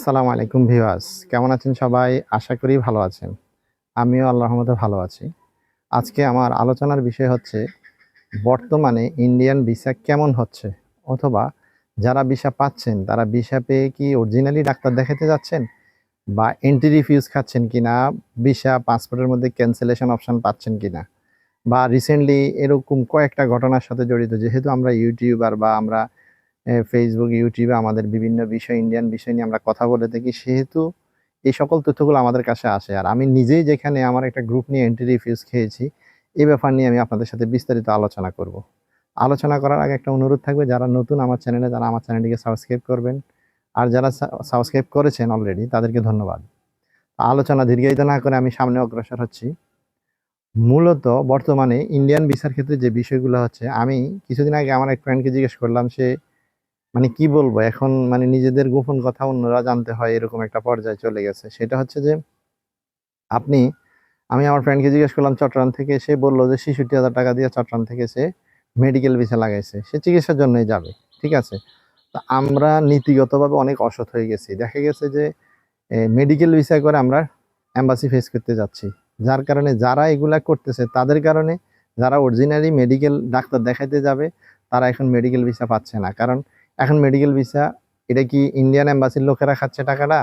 আসসালামু আলাইকুম ভিউয়ার্স, কেমন আছেন সবাই? আশা করি ভালো আছেন। আমিও আল্লাহর রহমতে ভালো আছি। আজকে আমার আলোচনার বিষয় হচ্ছে বর্তমানে ইন্ডিয়ান ভিসা কেমন হচ্ছে? অথবা যারা ভিসা পাচ্ছেন তারা ভিসা পেয়ে কি অরিজিনালি ডাক্তার দেখাতে যাচ্ছেন? বা এন্ট্রি রিফিউজ খাচ্ছেন কিনা? ভিসা পাসপোর্টের মধ্যে ক্যান্সেলেশন অপশন পাচ্ছেন কিনা? বা রিসেন্টলি এরকম কয়েকটা ঘটনার সাথে জড়িত, যেহেতু আমরা ইউটিউবার বা আমরা ফেসবুক, ইউটিউবে আমাদের বিভিন্ন বিষয়, ইন্ডিয়ান বিষয় নিয়ে আমরা কথা বলে থাকি। সেহেতু এই সকল তথ্যগুলো আমাদের কাছে আসে। আর আমি নিজেই যেখানে আমার একটা গ্রুপ নিয়ে এন্ট্রি রিফিউজ খেয়েছি, এই ব্যাপার নিয়ে আমি আপনাদের সাথে বিস্তারিত আলোচনা করব। আলোচনা করার আগে একটা অনুরোধ থাকবে, যারা নতুন আমার চ্যানেলে, তারা আমার চ্যানেলটিকে সাবস্ক্রাইব করবেন। আর যারা সাবস্ক্রাইব করেছেন অলরেডি, তাদেরকে ধন্যবাদ। আলোচনা দীর্ঘায়িত না করে আমি সামনে অগ্রসর হচ্ছি। মূলত বর্তমানে ইন্ডিয়ান ভিসার ক্ষেত্রে যে বিষয়গুলো হচ্ছে, আমি কিছুদিন আগে আমার এক ফ্রেন্ডকে জিজ্ঞেস করলাম, সে মানে কি বলবো এখন, মানে নিজেদের গোপন কথা অন্যরা জানতে হয় এরকম একটা পর্যায়ে চলে গেছে। সেটা হচ্ছে যে আপনি আমি আমার ফ্রেন্ডকে জিজ্ঞেস করলাম চট্টগ্রাম থেকে, সে বলল যে ৬৬,০০০ টাকা দিয়ে চট্টগ্রাম থেকে সে মেডিকেল ভিসা লাগাইছে, সে চিকিৎসার জন্যই যাবে। ঠিক আছে? তো আমরা নীতিগতভাবে অনেক অসৎ হয়ে গেছি। দেখা গেছে যে মেডিকেল ভিসা করে আমরা এম্বাসি ফেস করতে যাচ্ছি। যার কারণে যারা এগুলা করতেছে তাদের কারণে যারা অরিজিনালি মেডিকেল ডাক্তার দেখাইতে যাবে তারা এখন মেডিকেল ভিসা পাচ্ছে না। কারণ এখন মেডিকেল ভিসা, এটা কি ইন্ডিয়ান এম্বাসির লোকেরা খাচ্ছে টাকাটা?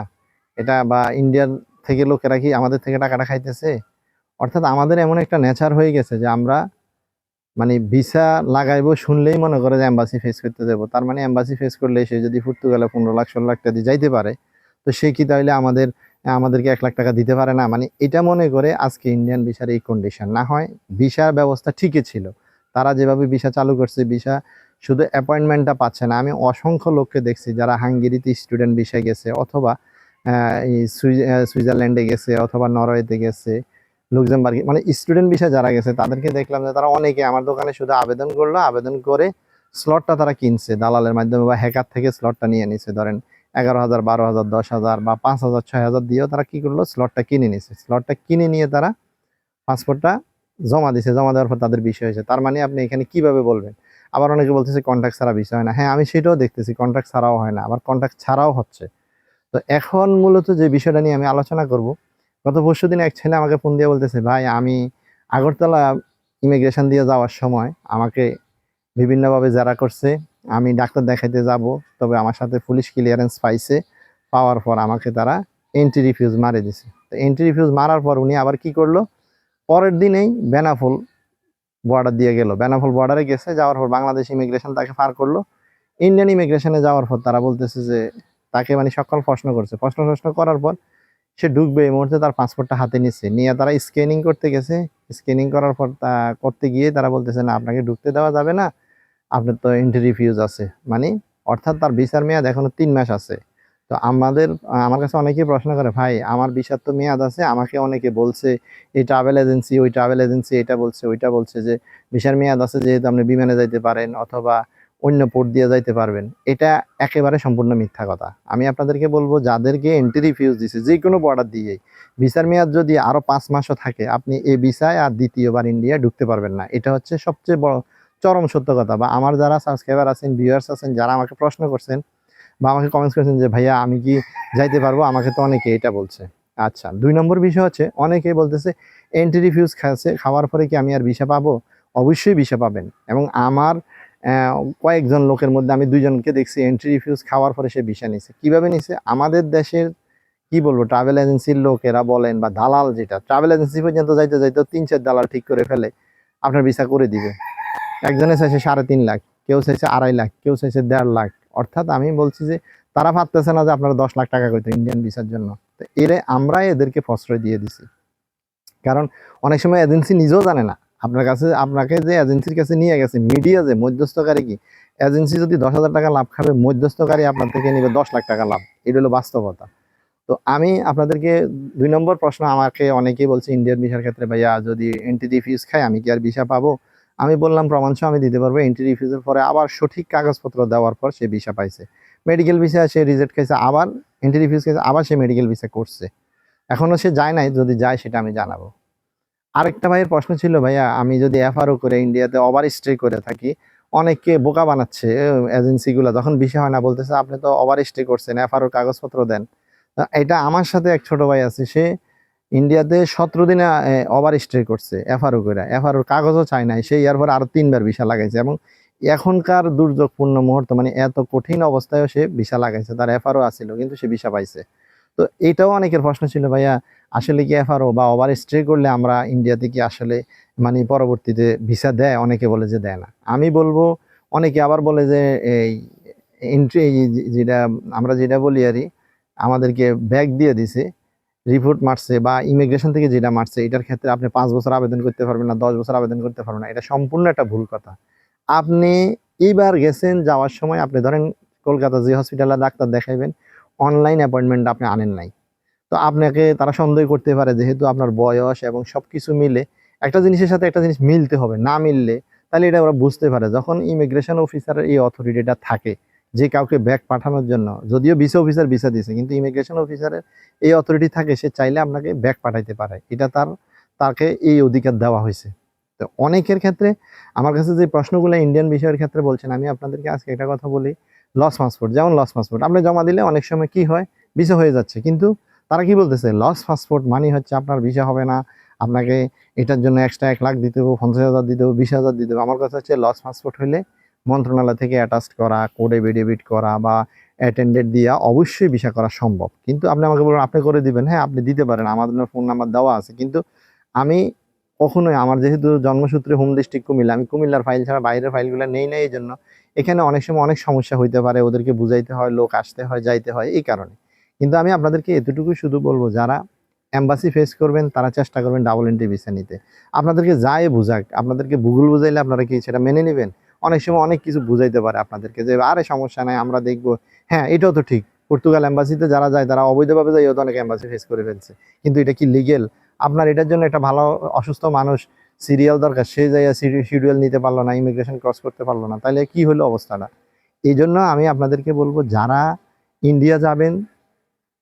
এটা বা ইন্ডিয়ান থেকে লোকেরা কি আমাদের থেকে টাকাটা খাইতেছে? অর্থাৎ আমাদের এমন একটা নেচার হয়ে গেছে যে আমরা মানে ভিসা লাগাইবো শুনলেই মনে করে যে এম্বাসি ফেস করতে যাবো। তার মানে এম্বাসি ফেস করলে সে যদি পর্তুগালে ১৫ লাখ ১৬ লাখ টাকা দিয়ে যাইতে পারে, তো সে কি তাইলে আমাদেরকে ১ লাখ টাকা দিতে পারে না? মানে এটা মনে করে আজকে ইন্ডিয়ান ভিসার এই কন্ডিশন। না হয় ভিসার ব্যবস্থা ঠিকই ছিল। তারা যেভাবে ভিসা চালু করছে, ভিসা শুধু অ্যাপয়েন্টমেন্টটা পাচ্ছে না। আমি অসংখ্য লোককে দেখছি যারা হাঙ্গেরিতে স্টুডেন্ট ভিসায় গেছে, অথবা এই সুইজারল্যান্ডে গেছে, অথবা নরওয়েতে গেছে, লুক্সেমবার্গে, মানে স্টুডেন্ট ভিসা যারা গেছে তাদেরকে দেখলাম যে তারা অনেকে আমার দোকানে শুধু আবেদন করলো, আবেদন করে স্লটটা তারা কিনছে দালালের মাধ্যমে বা হ্যাকার থেকে স্লটটা নিয়ে নিছে। ধরেন ১১,০০০, ১২,০০০, ১০,০০০ বা ৫,০০০, ৬,০০০ দিয়েও তারা কি করলো, স্লটটা কিনে নিছে। স্লটটা কিনে নিয়ে তারা পাসপোর্টটা জমা দিছে। জমা দেওয়ার পর তাদের বিষয় হয়েছে। তার মানে আপনি এখানে কিভাবে বলবেন? আবার অনেকে বলতেছে কন্ট্রাক্ট ছাড়া বিষয় হয় না। হ্যাঁ, আমি সেটাও দেখতেছি, কন্ট্রাক্ট ছাড়াও হয় না, আবার কন্ট্রাক্ট ছাড়াও হচ্ছে। তো এখন মূলত যে বিষয়টা নিয়ে আমি আলোচনা করব, গত পরশুদিন এক ছেলে আমাকে ফোন দিয়ে বলতেছে, ভাই আমি আগরতলা ইমিগ্রেশন দিয়ে যাওয়ার সময় আমাকে বিভিন্নভাবে জেরা করছে। আমি ডাক্তার দেখাইতে যাব, তবে আমার সাথে পুলিশ ক্লিয়ারেন্স পাইছে। পাওয়ার পর আমাকে তারা এন্ট্রি রিফিউজ মারে দিছে। তো এন্ট্রি রিফিউজ মারার পর উনি আবার কি করলো, পরের দিনেই বেনাফুল বর্ডার দিয়ে গেল। বেনাফুল বর্ডারে গেছে, যাওয়ার পর বাংলাদেশ ইমিগ্রেশন তাকে পার করলো। ইন্ডিয়ান ইমিগ্রেশনে যাওয়ার পর তারা বলতেছে যে তাকে মানে সকল প্রশ্ন করছে। প্রশ্ন করার পর সে ঢুকবে, এই মুহূর্তে তার পাসপোর্টটা হাতে নিচ্ছে, নিয়ে তারা স্ক্যানিং করতে গেছে। স্ক্যানিং করার পর করতে গিয়ে তারা বলতেছে না, আপনাকে ঢুকতে দেওয়া যাবে না, আপনার তো এন্ট্রি রিফিউজ আছে। মানে অর্থাৎ তার ভিসার মেয়াদ এখনো ৩ মাস আছে। তো আমার কাছে অনেকেই প্রশ্ন করে, ভাই আমার ভিসার তো মেয়াদ আছে, আমাকে অনেকে বলছে এই ট্রাভেল এজেন্সি, ওই ট্রাভেল এজেন্সি, এটা বলছে ওইটা বলছে যে ভিসার মেয়াদ আছে, যেহেতু আপনি বিমানে যাইতে পারেন অথবা অন্য পোর্ট দিয়ে যাইতে পারবেন। এটা একেবারে সম্পূর্ণ মিথ্যা কথা। আমি আপনাদেরকে বলবো, যাদেরকে এন্ট্রি রিফিউজ দিছে যে কোনো বর্ডার দিয়েই, ভিসার মেয়াদ যদি আরো ৫ মাসও থাকে, আপনি এই ভিসায় আর দ্বিতীয়বার ইন্ডিয়া ঢুকতে পারবেন না। এটা হচ্ছে সবচেয়ে বড় চরম সত্য কথা। বা আমার যারা সাবস্ক্রাইবার আছেন, ভিউয়ার্স আছেন, যারা আমাকে প্রশ্ন করছেন বা আমাকে কমেন্টস করেছেন যে ভাইয়া আমি কি যাইতে পারবো, আমাকে তো অনেকে এটা বলছে। আচ্ছা, ২ নম্বর বিষয় হচ্ছে অনেকেই বলতেছে এন্ট্রি রিফিউজ খাওয়ার পরে কি আমি আর ভিসা পাবো? অবশ্যই ভিসা পাবেন। এবং আমার কয়েকজন লোকের মধ্যে আমি ২ জনকে দেখছি এন্ট্রি রিফিউজ খাওয়ার পরে সে ভিসা নিছে। কিভাবে নিছে? আমাদের দেশের কি বলবো, ট্রাভেল এজেন্সির লোকেরা বলেন বা দালাল, যেটা ট্রাভেল এজেন্সি পর্যন্ত যাইতে যাইতে ৩-৪ দালাল ঠিক করে ফেলে আপনার ভিসা করে দিবে। একজনে চাইছে ৩.৫ লাখ, কেউ চাইছে ২.৫ লাখ, কেউ চাইছে ১.৫ লাখ। অর্থাৎ আমি বলছি যে তারা ভাবতেছে না যে আপনারা ১০ লাখ টাকা কইতো ইন্ডিয়ান ভিসার জন্য। তো আমরা এদেরকে প্রশ্রয় দিয়ে দিছি। কারণ অনেক সময় এজেন্সি নিজেও জানে না আপনাকে যে এজেন্সির কাছে নিয়ে গেছে, মিডিয়া যে মধ্যস্থকারী, কি এজেন্সি যদি ১০,০০০ টাকা লাভ খাবে, মধ্যস্থকারী আপনার থেকে নিবে ১০ লাখ টাকা লাভ। এটা হলো বাস্তবতা। তো আমি আপনাদেরকে ২ নম্বর প্রশ্ন, আমাকে অনেকেই বলছে ইন্ডিয়ান ভিসার ক্ষেত্রে, ভাইয়া যদি এন্ট্রি রিফিউজ খাই আমি কি আর ভিসা পাবো? আমি বললাম প্রমাণসহ আমি দিতে পারবো। এন্ট্রি রিফিউজের পরে আবার সঠিক কাগজপত্র দেওয়ার পর সে ভিসা পাইছে। মেডিকেল ভিসা সে রিজেক্ট খাইছে, আবার এন্ট্রি রিফিউজ খাইছে, আবার সে মেডিকেল ভিসা করছে। এখনো সে যায় নাই, যদি যায় সেটা আমি জানাবো। আরেকটা ভাইয়ের প্রশ্ন ছিল, ভাইয়া আমি যদি এফআরও করে ইন্ডিয়াতে ওভার স্টে করে থাকি, অনেককে বোকা বানাচ্ছে এজেন্সিগুলো, যখন ভিসা হয় না বলতেছে আপনি তো ওভার স্টে করছেন, এফআরওর কাগজপত্র দেন। এটা আমার সাথে এক ছোট ভাই আছে, সে ইন্ডিয়াতে 17 দিনে ওভার স্টে করছে এফআরও করে, এফআরওর কাগজও চায় নাই, সেই এরপর আরো 3বার ভিসা লাগাইছে। এবং এখনকার দুর্যোগপূর্ণ মুহূর্ত, মানে এত কঠিন অবস্থায়ও সে ভিসা লাগাইছে, তার এফআরও আসছিল কিন্তু সে ভিসা পাইছে। তো এটাও অনেকের প্রশ্ন ছিল, ভাইয়া আসলে কি এফআরও বা ওভার স্টে করলে আমরা ইন্ডিয়াতে কি আসলে মানে পরবর্তীতে ভিসা দেয়? অনেকে বলে যে দেয় না। আমি বলবো, অনেকে আবার বলে যে এই এন্ট্রি, যেটা আমরা যেটা বলি আরই, আমাদেরকে ব্যাক দিয়ে দিছে, রিপোর্ট মারছে বা ইমিগ্রেশন থেকে যেটা মারছে, এটার ক্ষেত্রে আপনি 5 বছর আবেদন করতে পারবেন না, 10 বছর আবেদন করতে পারবেন না। এটা সম্পূর্ণ একটা ভুল কথা। আপনি এইবার গেছেন, যাওয়ার সময় আপনি ধরেন কলকাতা যে হসপিটালে ডাক্তার দেখাইবেন, অনলাইন অ্যাপয়েন্টমেন্ট আপনি আনেন নাই, তো আপনাকে তারা সন্দেহ করতে পারে, যেহেতু আপনার বয়স এবং সবকিছু মিলে একটা জিনিসের সাথে একটা জিনিস মিলতে হবে, না মিললে তাহলে এটা ওরা বুঝতে পারে। যখন ইমিগ্রেশন অফিসারের এই অথরিটিটা থাকে যে কাউকে ব্যাক পাঠানোর জন্য, যদিও ভিসা অফিসার ভিসা দিছে, কিন্তু ইমিগ্রেশন অফিসারের এই অথরিটি থাকে, সে চাইলে আপনাকে ব্যাক পাঠাইতে পারে, এটা তাকে এই অধিকার দেওয়া হয়েছে। তো অনেকের ক্ষেত্রে আমার কাছে যে প্রশ্নগুলো ইন্ডিয়ান বিষয়ের ক্ষেত্রে বলছেন, আমি আপনাদেরকে আজকে একটা কথা বলি। লস পাসপোর্ট, যেমন লস পাসপোর্ট আপনি জমা দিলে অনেক সময় কি হয়, ভিসা হয়ে যাচ্ছে, কিন্তু তারা কি বলতেছে, লস পাসপোর্ট মানে হচ্ছে আপনার ভিসা হবে না, আপনাকে এটার জন্য এক্সট্রা 1 লাখ দিতে হবে, 50,000 দিতে হবে, 20,000 দিতে হবে। আমার কথা হচ্ছে, লস পাসপোর্ট হলে মন্ত্রণালয় থেকে অ্যাটাচ করা, কোড এফিডেভিট করা বা অ্যাটেন্ডেড দিয়া অবশ্যই ভিসা করা সম্ভব। কিন্তু আপনি আমাকে বলুন আপনি করে দিবেন, হ্যাঁ আপনি দিতে পারেন, আমাদের ফোন নাম্বার দেওয়া আছে, কিন্তু আমি কখনোই, আমার যেহেতু জন্মসূত্রে হোম ডিস্ট্রিক্ট কুমিল্লা, আমি কুমিল্লার ফাইল ছাড়া বাইরের ফাইলগুলো নেই না। এই জন্য এখানে অনেক সময় অনেক সমস্যা হইতে পারে, ওদেরকে বুঝাইতে হয়, লোক আসতে হয়, যাইতে হয়, এই কারণে। কিন্তু আমি আপনাদেরকে এতটুকু শুধু বলবো, যারা এম্বাসি ফেস করবেন তারা চেষ্টা করবেন ডাবল এন্ট্রি ভিসা নিতে। আপনাদেরকে যাই বুঝাক, আপনাদেরকে ভূগোল বুঝাইলে আপনারা কি সেটা মেনে নেবেন? অনেক সময় অনেক কিছু বুঝাইতে পারে আপনাদেরকে, যে আরে সমস্যা নাই, আমরা দেখবো। হ্যাঁ, এটাও তো ঠিক, পর্তুগাল এম্বাসিতে যারা যায় তারা অবৈধভাবে যায়, তো অনেক এম্বাসি ফেস করে ফেলছে, কিন্তু এটা কি লিগেল? আপনার এটার জন্য একটা ভালো অসুস্থ মানুষ সিরিয়াল দরকার, সে যাইয়া শিডিউল নিতে পারলো না, ইমিগ্রেশন ক্রস করতে পারলো না, তাহলে কি হলো অবস্থাটা? এই জন্য আমি আপনাদেরকে বলবো, যারা ইন্ডিয়া যাবেন,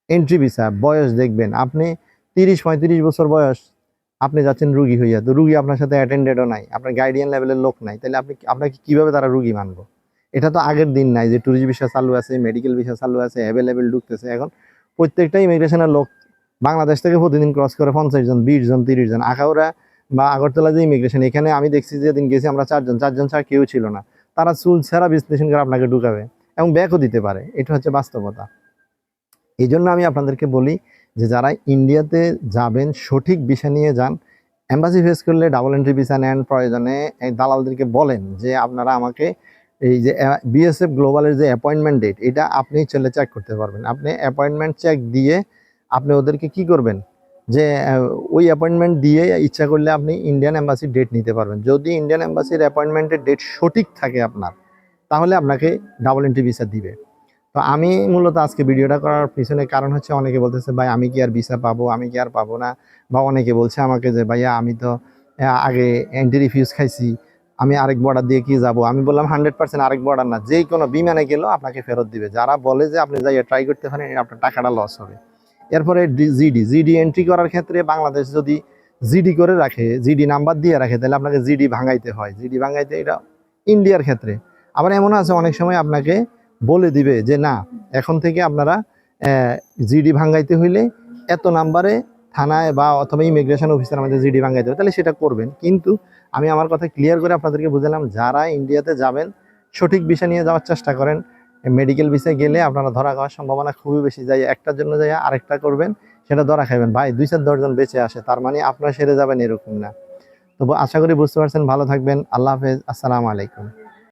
এন্ট্রি ভিসা বয়স দেখবেন। আপনি 30-35 বছর বয়স, আপনি যাচ্ছেন রুগী হইয়া, তো রুগী আপনার সাথে অ্যাটেন্ডেডও নাই, আপনার গাইডিয়ান লেভেলের লোক নাই, তাহলে আপনাকে কিভাবে তারা রুগী মানবো? এটা তো আগের দিন নাই যে ট্যুরিস্ট ভিসা চালু আছে, মেডিকেল ভিসা চালু আছে, অ্যাভেলেবেল ঢুকতেছে। এখন প্রত্যেকটা ইমিগ্রেশনের লোক বাংলাদেশ থেকে প্রতিদিন ক্রস করে 50 জন, 20 জন, 30 জন। আখাউড়া বা আগরতলা যে ইমিগ্রেশন, এখানে আমি দেখছি যেদিন গেছি আমরা 4 জন, 4 জন ছাড়া কেউ ছিল না। তারা চুল ছাড়া বিশ্লেষণ করে আপনাকে ঢুকাবে এবং ব্যাকও দিতে পারে, এটা হচ্ছে বাস্তবতা। এই জন্য আমি আপনাদেরকে বলি যে যারা ইন্ডিয়াতে যাবেন সঠিক ভিসা নিয়ে যান। এম্বাসি ফেস করলে ডাবল এন্ট্রি ভিসা নেন, প্রয়োজনে এই দালালদেরকে বলেন যে আপনারা আমাকে এই যে বিএসএফ গ্লোবালের যে অ্যাপয়েন্টমেন্ট ডেট, এটা আপনি চলে চেক করতে পারবেন। আপনি অ্যাপয়েন্টমেন্ট চেক দিয়ে আপনি ওদেরকে কি করবেন, যে ওই অ্যাপয়েন্টমেন্ট দিয়ে ইচ্ছা করলে আপনি ইন্ডিয়ান এম্বাসির ডেট নিতে পারবেন। যদি ইন্ডিয়ান এম্বাসির অ্যাপয়েন্টমেন্টের ডেট সঠিক থাকে আপনার, তাহলে আপনাকে ডাবল এন্ট্রি ভিসা দিবে। তো আমি মূলত আজকে ভিডিওটা করার পিছনে কারণ হচ্ছে, অনেকে বলতেছে ভাই আমি কি আর ভিসা পাবো, আমি কি আর পাবো না, বা অনেকে বলছে আমাকে যে ভাইয়া আমি তো আগে এন্ট্রি রিফিউজ খাইছি, আমি আরেক বর্ডার দিয়ে কি যাব। আমি বললাম 100% আরেক বর্ডার না, যে কোনো বিমানে গেলেও আপনাকে ফেরত দিবে। যারা বলে যে আপনি যাইয়া ট্রাই করতে পারেন, আপনার টাকাটা লস হবে। এরপরে জিডি এন্ট্রি করার ক্ষেত্রে বাংলাদেশ যদি জিডি করে রাখে, জিডি নাম্বার দিয়ে রাখে, তাহলে আপনাকে জিডি ভাঙাইতে হয়। জিডি ভাঙাইতে, এটা ইন্ডিয়ার ক্ষেত্রে। আবার এমন আছে অনেক সময় আপনাকে বলে দিবে যে না, এখন থেকে আপনারা জিডি ভাঙ্গাইতে হইলে এত নাম্বারে থানায় বা অথবা ইমিগ্রেশন অফিসার আমাদের জিডি ভাঙ্গাইতে হবে, তাহলে সেটা করবেন। কিন্তু আমি আমার কথা ক্লিয়ার করে আপনাদেরকে বুঝালাম, যারা ইন্ডিয়াতে যাবেন সঠিক ভিসা নিয়ে যাওয়ার চেষ্টা করেন। মেডিকেল ভিসায় গেলে আপনারা ধরা খাওয়ার সম্ভাবনা খুবই বেশি। যাই একটার জন্য যাই আরেকটা করবেন, সেটা ধরা খাইবেন। ভাই 2-4 জন বেঁচে আসে, তার মানে আপনারা সেরে যাবেন এরকম না। তো আশা করি বুঝতে পারছেন। ভালো থাকবেন, আল্লাহ হাফেজ, আসসালামু আলাইকুম।